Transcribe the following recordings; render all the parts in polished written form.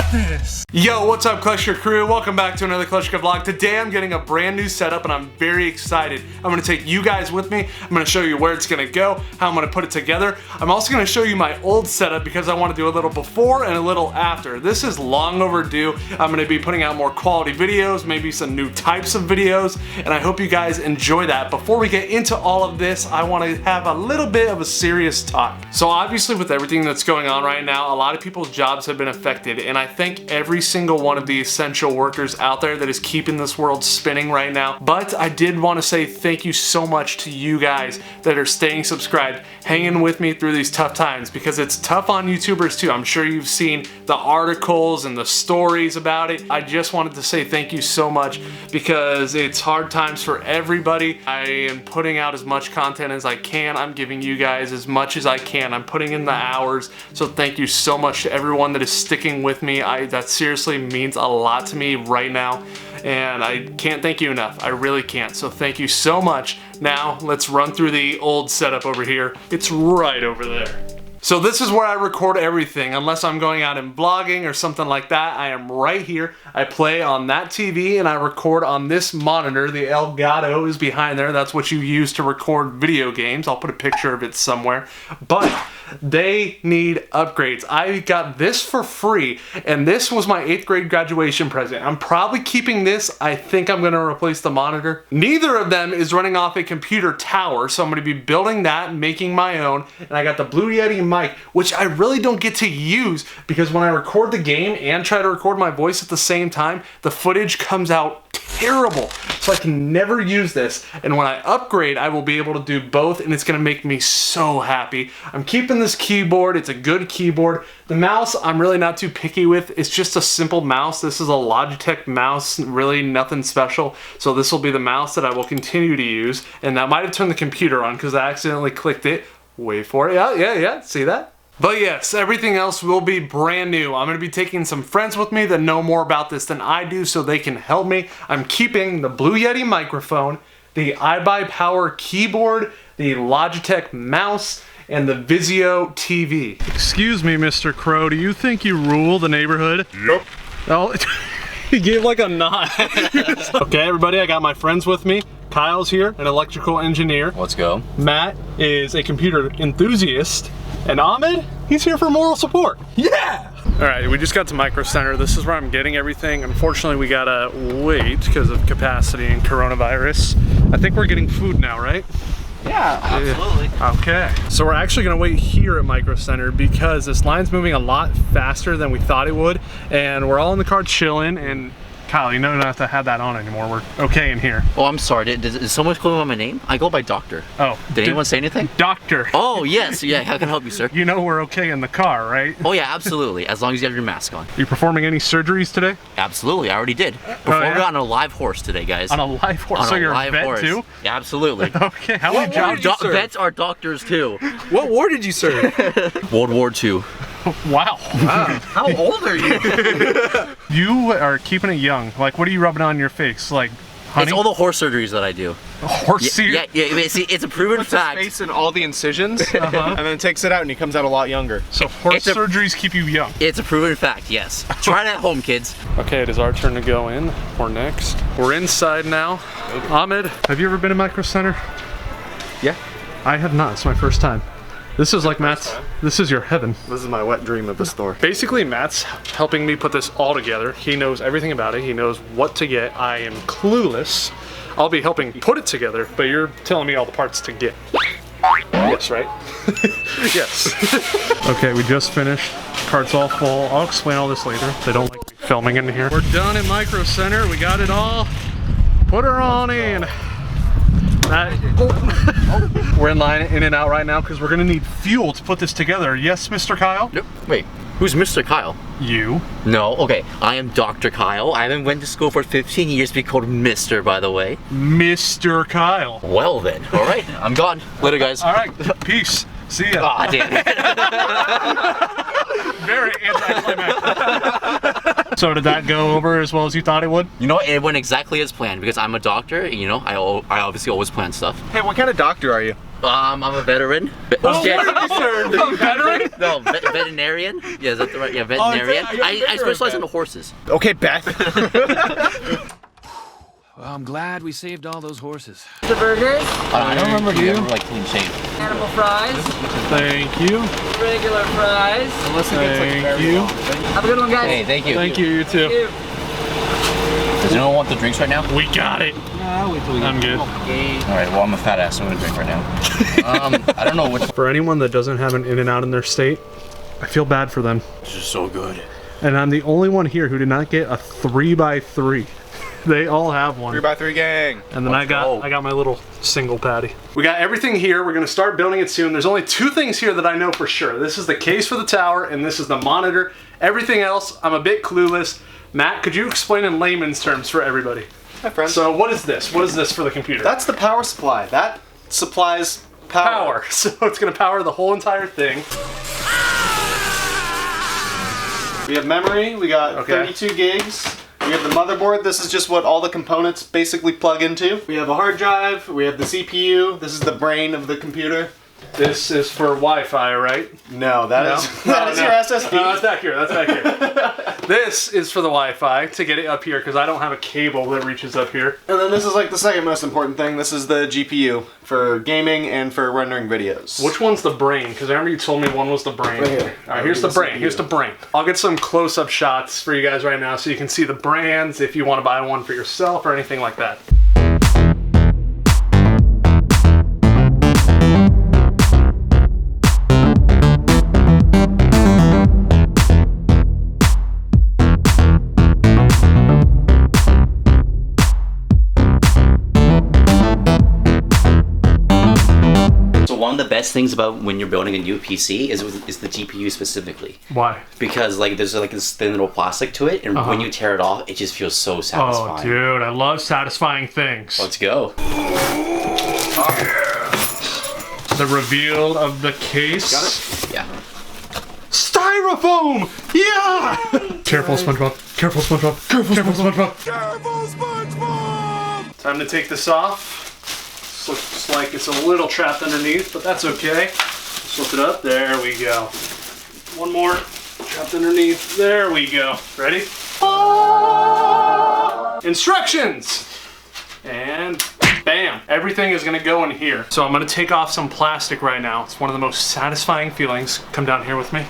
got this! Yo, what's up, Kleschka Crew? Welcome back to another Kleschka vlog. Today I'm getting a brand new setup and I'm very excited. I'm gonna take you guys with me. I'm gonna show you where it's gonna go, how I'm gonna put it together. I'm also gonna show you my old setup because I wanna do a little before and a little after. This is long overdue. I'm gonna be putting out more quality videos, maybe some new types of videos, and I hope you guys enjoy that. Before we get into all of this, I wanna have a little bit of a serious talk. So obviously with everything that's going on right now, a lot of people's jobs have been affected, and I thank every single one of the essential workers out there that is keeping this world spinning right now. But I did want to say thank you so much to you guys that are staying subscribed, hanging with me through these tough times, because it's tough on YouTubers too. I'm sure you've seen the articles and the stories about it. I just wanted to say thank you so much because it's hard times for everybody. I am putting out as much content as I can. I'm giving you guys as much as I can. I'm putting in the hours. So thank you so much to everyone that is sticking with me. That seriously means a lot to me right now, and I can't thank you enough. I really can't. So thank you so much. Now let's run through the old setup over here. It's right over there. So this is where I record everything. Unless I'm going out and vlogging or something like that, I am right here. I play on that TV and I record on this monitor. The Elgato is behind there. That's what you use to record video games. I'll put a picture of it somewhere. But they need upgrades. I got this for free, and this was my 8th grade graduation present. I'm probably keeping this. I think I'm gonna replace the monitor. Neither of them is running off a computer tower, so I'm gonna be building that, making my own. And I got the Blue Yeti mic, which I really don't get to use because when I record the game and try to record my voice at the same time, the footage comes out terrible. So I can never use this. And when I upgrade, I will be able to do both, and it's gonna make me so happy. I'm keeping this keyboard. It's a good keyboard. The mouse, I'm really not too picky with. It's just a simple mouse. This is a Logitech mouse, really nothing special. So this will be the mouse that I will continue to use. And that might have turned the computer on because I accidentally clicked it. Wait for it. Yeah. See that? But yes, everything else will be brand new. I'm going to be taking some friends with me that know more about this than I do so they can help me. I'm keeping the Blue Yeti microphone, the iBuyPower keyboard, the Logitech mouse, and the Vizio TV. Excuse me, Mr. Crow, do you think you rule the neighborhood? Nope. Oh, he gave like a nod. Okay, everybody, I got my friends with me. Kyle's here, an electrical engineer. Let's go. Matt is a computer enthusiast. And Ahmed, he's here for moral support. Yeah! All right, we just got to Micro Center. This is where I'm getting everything. Unfortunately, we gotta wait because of capacity and coronavirus. I think we're getting food now, right? Yeah, absolutely. Okay, so we're actually gonna wait here at Micro Center because this line's moving a lot faster than we thought it would. And we're all in the car chilling, and Kyle, you don't have to have that on anymore. We're okay in here. Oh, I'm sorry. Did someone call me my name? I go by Doctor. Oh. Did anyone say anything? Doctor. Oh, yes. Yeah, how can I help you, sir? You know we're okay in the car, right? Oh, yeah, absolutely. As long as you have your mask on. Are you performing any surgeries today? Absolutely. I already did. Performed on a live horse today, guys. On a live horse? So you're a vet too? Yeah, absolutely. Okay. How many jobs? Vets are doctors too. What war did you serve? World War II. Wow. How old are you? You are keeping it young. Like, what are you rubbing on your face? Like, honey? It's all the horse surgeries that I do. Horse surgery? Yeah. See, it's a proven fact. Puts his face in all the incisions, and then takes it out, and he comes out a lot younger. So horse surgeries keep you young. It's a proven fact. Yes. Try it at home, kids. Okay, it is our turn to go in. We're next. We're inside now. Ahmed, have you ever been to Micro Center? Yeah. I have not. It's my first time. This is like Matt's, this is your heaven. This is my wet dream of the store. Basically, Matt's helping me put this all together. He knows everything about it. He knows what to get. I am clueless. I'll be helping put it together, but you're telling me all the parts to get. Yes, right? Yes. Okay, we just finished. Cart's all full. I'll explain all this later. They don't like me filming in here. We're done at Micro Center. We got it all. Put her on in. We're in line in and out right now because we're gonna need fuel to put this together. Yes, Mr. Kyle? Nope. Wait, who's Mr. Kyle? You. No, okay. I am Dr. Kyle. I haven't went to school for 15 years to be called Mr., by the way. Mr. Kyle. Well then, all right. I'm gone. Later, guys. All right, peace. See ya. Aw, damn it. Very anticlimactic. So did that go over as well as you thought it would? You know, it went exactly as planned because I'm a doctor. And, you know, I obviously always plan stuff. Hey, what kind of doctor are you? I'm a veteran. Oh, sir. A veteran? No, veterinarian. Yeah, is that the right? Yeah, veterinarian. I specialize in the horses. Okay, Beth. Well, I'm glad we saved all those horses. The burgers, I don't remember you. We're like clean shaven. animal fries, Thank you. regular fries. Thank you. Have a good one, guys. Hey, thank you. Thank you, you too. Thank you. Does anyone want the drinks right now? We got it. I'm good. All right. Well, I'm a fat ass, so I'm gonna drink right now. I don't know which. For anyone that doesn't have an In-N-Out in their state, I feel bad for them. This is so good. And I'm the only one here who did not get a 3x3. They all have one. 3x3 gang. And then I got my little single patty. We got everything here. We're gonna start building it soon. There's only 2 things here that I know for sure. This is the case for the tower, and this is the monitor. Everything else, I'm a bit clueless. Matt, could you explain in layman's terms for everybody? Hi, friend. So what is this? What is this for the computer? That's the power supply. That supplies power. So it's gonna power the whole entire thing. We have memory. We got Okay. 32 gigs. We have the motherboard. This is just what all the components basically plug into. We have a hard drive. We have the CPU. This is the brain of the computer. This is for Wi-Fi, right? No, that is your SSD. No, that's back here. That's back here. This is for the Wi-Fi to get it up here because I don't have a cable that reaches up here. And then this is like the second most important thing. This is the GPU for gaming and for rendering videos. Which one's the brain? Because I remember you told me one was the brain. Right here. All right, here's the brain. Here's the brain. I'll get some close-up shots for you guys right now so you can see the brands if you want to buy one for yourself or anything like that. One of the best things about when you're building a new PC is the GPU specifically. Why? Because like there's like this thin little plastic to it, and when you tear it off, it just feels so satisfying. Oh, dude, I love satisfying things. Let's go. The reveal of the case. Got it? Yeah. Styrofoam! Yeah! Careful, SpongeBob. Careful, SpongeBob. Careful, SpongeBob. Careful, SpongeBob! Time to take this off. This looks like it's a little trapped underneath, but that's okay. Just lift it up. There we go. One more. Trapped underneath. There we go. Ready? Instructions! And bam! Everything is gonna go in here. So I'm gonna take off some plastic right now. It's one of the most satisfying feelings. Come down here with me.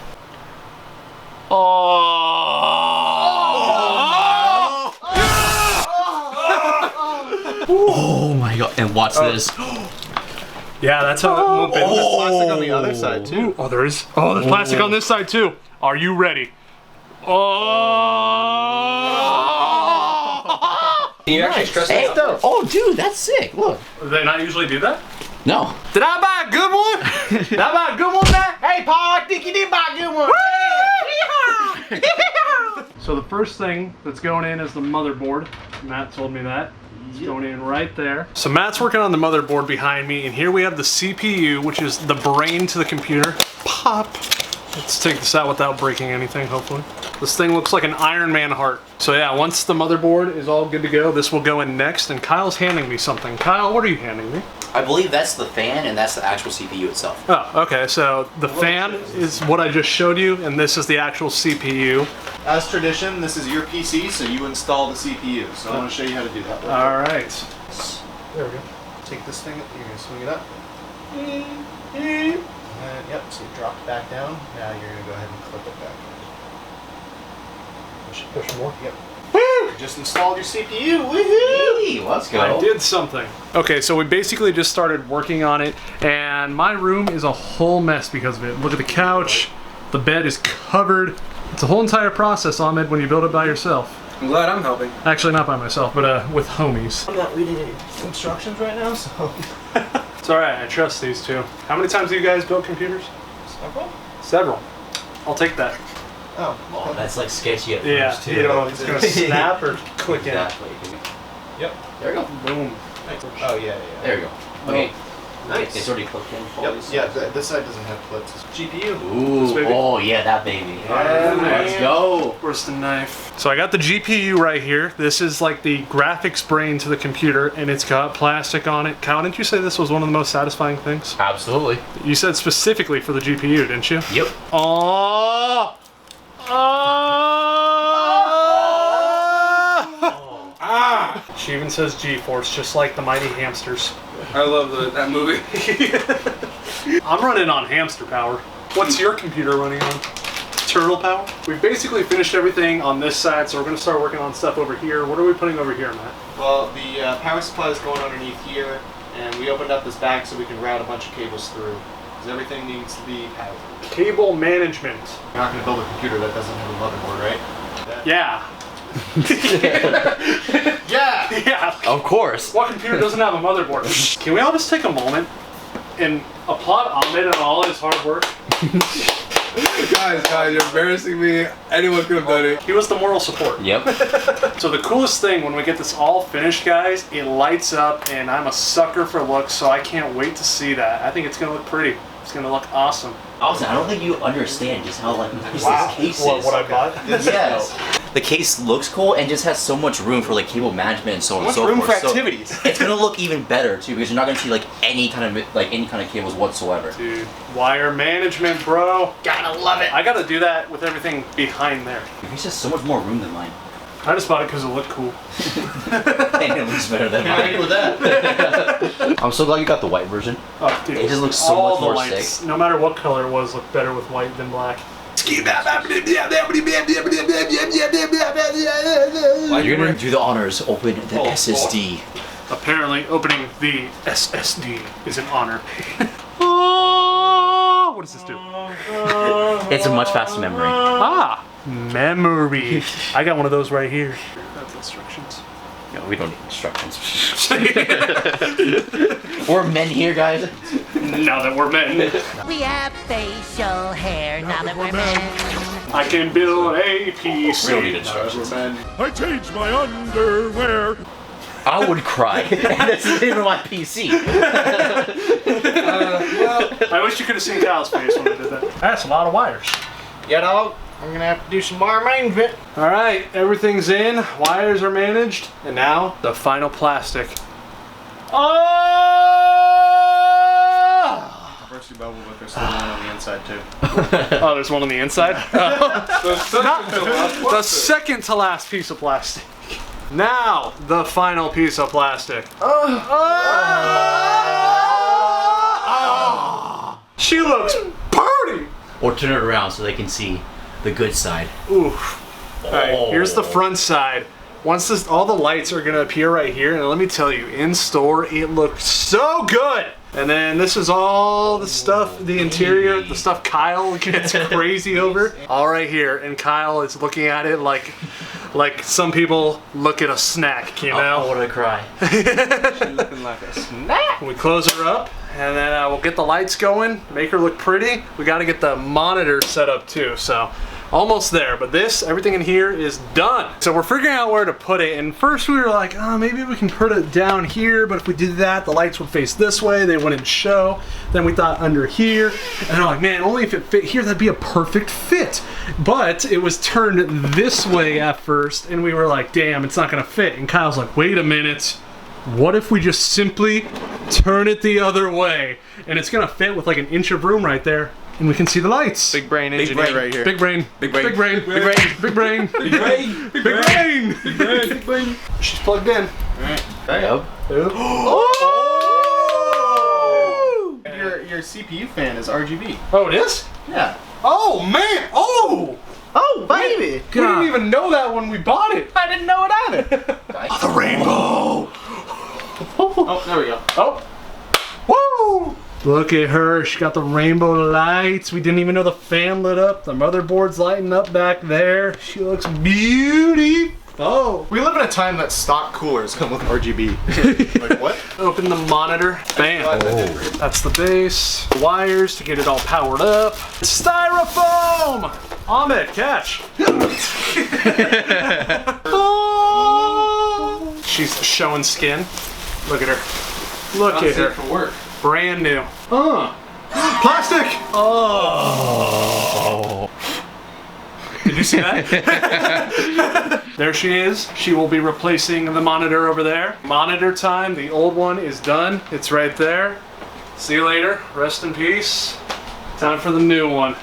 Oh my god! And watch this. Yeah, that's how it moved. There's plastic on the other side too. Oh, there is. Oh, there's plastic on this side too. Are you ready? Can you actually stress Hey, this out? oh, dude, that's sick. Look. Do they not usually do that? No. Did I buy a good one? Did I buy a good one, Matt? Hey, Paul, I think you did buy a good one. So the first thing that's going in is the motherboard. Matt told me that. It's going in right there. So Matt's working on the motherboard behind me, and here we have the CPU, which is the brain to the computer. Pop. Let's take this out without breaking anything, hopefully. This thing looks like an Iron Man heart. So yeah, once the motherboard is all good to go, this will go in next, and Kyle's handing me something. Kyle, what are you handing me? I believe that's the fan, and that's the actual CPU itself. Oh, okay, so the fan is what I just showed you, and this is the actual CPU. As tradition, this is your PC, so you install the CPU. So I want to show you how to do that. All right. There we go. Take this thing, you're going to swing it up. And yep, so you drop it back down. Now you're going to go ahead and clip it back. Push more. Yep. You just installed your CPU. Woohoo! Hey, let's go. I did something. Okay, so we basically just started working on it, and my room is a whole mess because of it. Look at the couch. The bed is covered. It's a whole entire process, Ahmed, when you build it by yourself. I'm glad I'm helping. Actually, not by myself, but with homies. I'm not reading any instructions right now, so... It's alright, I trust these two. How many times have you guys built computers? Several? Several. I'll take that. Oh, Oh, that's like sketchy at Yeah, first, too. you don't know if it's gonna snap or click in. Exactly. Yep. There we go. Boom. Oh, yeah. There we go. Okay. Nice. It's already clipped in. Yep. Yeah, this side doesn't have clips. GPU. Ooh, oh yeah, that baby. Yeah, Let's man. go. Where's the knife? So I got the GPU right here. This is like the graphics brain to the computer, and it's got plastic on it. Kyle, didn't you say this was one of the most satisfying things? Absolutely. You said specifically for the GPU, didn't you? Yep. Oh! She even says G-force, just like the mighty hamsters. I love that movie. I'm running on hamster power. What's your computer running on? Turtle power? We've basically finished everything on this side, so we're going to start working on stuff over here. What are we putting over here, Matt? Well, the power supply is going underneath here, and we opened up this back so we can route a bunch of cables through. Because everything needs to be powered. Cable management. You're not going to build a computer that doesn't have a motherboard, right? Yeah. Yeah! Yeah. Of course. What computer doesn't have a motherboard? Can we all just take a moment and applaud Ahmed and all his hard work? guys, you're embarrassing me. Anyone could have done it. He was the moral support. Yep. So the coolest thing when we get this all finished, guys, it lights up, and I'm a sucker for looks, so I can't wait to see that. I think it's gonna look pretty. It's gonna look awesome. Austin, I don't think you understand just how like nice Wow. this case is. What I bought? Yes. The case looks cool and just has so much room for like cable management and so on and Much so room forth. for activities. So it's gonna look even better too because you're not gonna see like any kind of cables whatsoever. Dude, wire management, bro. Gotta love it! I gotta do that with everything behind there. It's just so much more room than mine. I just bought it because it looked cool. And it looks better than Can't argue mine. with that. I'm so glad you got the white version. Oh, dude. It just looks so all much the more lights, sick. no matter what color it was, looked better with white than black. You're gonna do the honors. Open the SSD. Apparently, opening the SSD is an honor. Oh, what does this do? It's a much faster memory. Ah, memory. I got one of those right here. That's instructions. No, we don't need instructions. We're men here, guys. Now that we're men, We have facial hair now that we're men. I can build a PC. We don't need instructions. I changed my underwear. I would cry. This isn't even my PC. I wish you could have seen Kyle's face when I did that. That's a lot of wires. Yeah, dog. I'm gonna have to do some more management. All right, everything's in. Wires are managed, and now the final plastic. Oh! Burst your bubble, but there's still one on the inside too. Oh, there's one on the inside. The second to last piece of plastic. Now, the final piece of plastic. She looks pretty. Or turn it around so they can see the good side. Ooh. All right, here's the front side. Once this, all the lights are gonna appear right here, and let me tell you, in store, it looks so good. And then this is all the stuff, the interior, the stuff Kyle gets crazy over. All right here, and Kyle is looking at it like some people look at a snack, you I know? want to cry. Looking like a snack. We close her up, and then we'll get the lights going, make her look pretty. We gotta get the monitor set up too, so almost there. But this, everything in here is done. So we're figuring out where to put it, and first we were like, oh, maybe we can put it down here, but if we did that, the lights would face this way, they wouldn't show. Then we thought under here, and I'm like, man, only if it fit here, that'd be a perfect fit. But it was turned this way at first, and we were like, damn, it's not gonna fit. And Kyle's like, wait a minute. What if we just simply turn it the other way? And it's gonna fit with like an inch of room right there. And we can see the lights. Big brain engineer brain. right here. Big brain. Big brain. Big brain. Big brain. Big brain. Big brain. Big brain. Big brain. Big brain. She's plugged in. Yep. Oh! Your CPU fan is RGB. Oh, it is? Yeah. Oh, man. Oh! Oh, baby! We didn't even know that when we bought it. I didn't know it either. The rainbow. Oh, there we go. Oh. Woo! Look at her. She got the rainbow lights. We didn't even know the fan lit up. The motherboard's lighting up back there. She looks beautiful. Oh. We live in a time that stock coolers come with RGB. Like what? Open the monitor. Bam. That's the base. Wires to get it all powered up. Styrofoam! Ahmed, catch. Oh. She's showing skin. Look at her. Look at her. for work. Brand new. Plastic! Oh. Did you see that? There she is. She will be replacing the monitor over there. Monitor time. The old one is done. It's right there. See you later. Rest in peace. Time for the new one.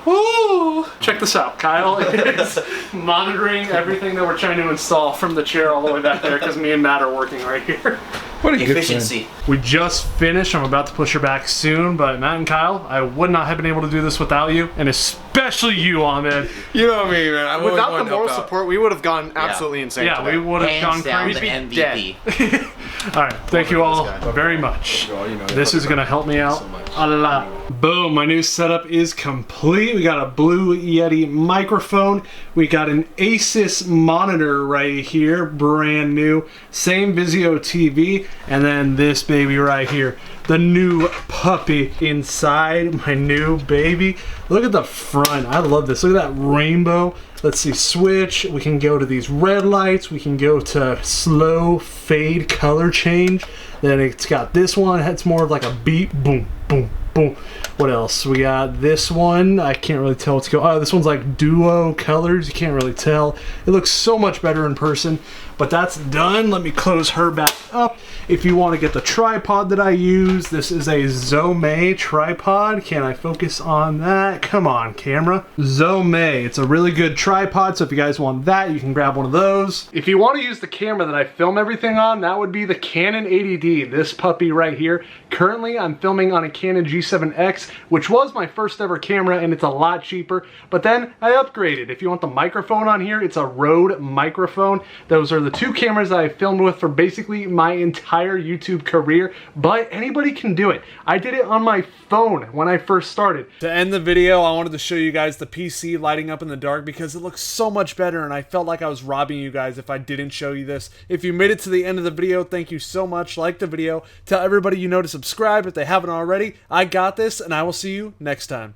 Woo! Check this out. Kyle is monitoring everything that we're trying to install from the chair all the way back there because me and Matt are working right here. What a good Efficiency. We just finished. I'm about to push her back soon, but Matt and Kyle, I would not have been able to do this without you, and especially you, Ahmed. You know me, man. I'm always Without the wanting to moral help out. support, we would have gone absolutely insane. Yeah, today. we would have gone Hands down, crazy. the MVP. All right, thank you all this guy. very much. Well, you know, This is gonna help me out so much. a lot. Boom, my new setup is complete. We got a Blue Yeti microphone. We got an Asus monitor right here, brand new. Same Vizio TV, and then this baby right here. The new puppy inside my new baby. Look at the front. I love this. Look at that rainbow. Let's see, switch. We can go to these red lights. We can go to slow fade color change. Then it's got this one. It's more of like a beep, boom, boom, boom. What else? We got this one. I can't really tell what's going on. Oh, this one's like duo colors. You can't really tell. It looks so much better in person. But that's done. Let me close her back up. If you want to get the tripod that I use, this is a Zome tripod. Can I focus on that? Come on, camera. Zome. It's a really good tripod, so if you guys want that, you can grab one of those. If you want to use the camera that I film everything on, that would be the Canon 80D, this puppy right here. Currently, I'm filming on a Canon G7X, which was my first ever camera, and it's a lot cheaper. But then I upgraded. If you want the microphone on here, it's a Rode microphone. Those are the two cameras that I filmed with for basically my entire YouTube career, but anybody can do it. I did it on my phone when I first started. To end the video, I wanted to show you guys the PC lighting up in the dark because it looks so much better, and I felt like I was robbing you guys if I didn't show you this. If you made it to the end of the video, thank you so much. Like the video. Tell everybody you know to subscribe if they haven't already. I got this, and I will see you next time.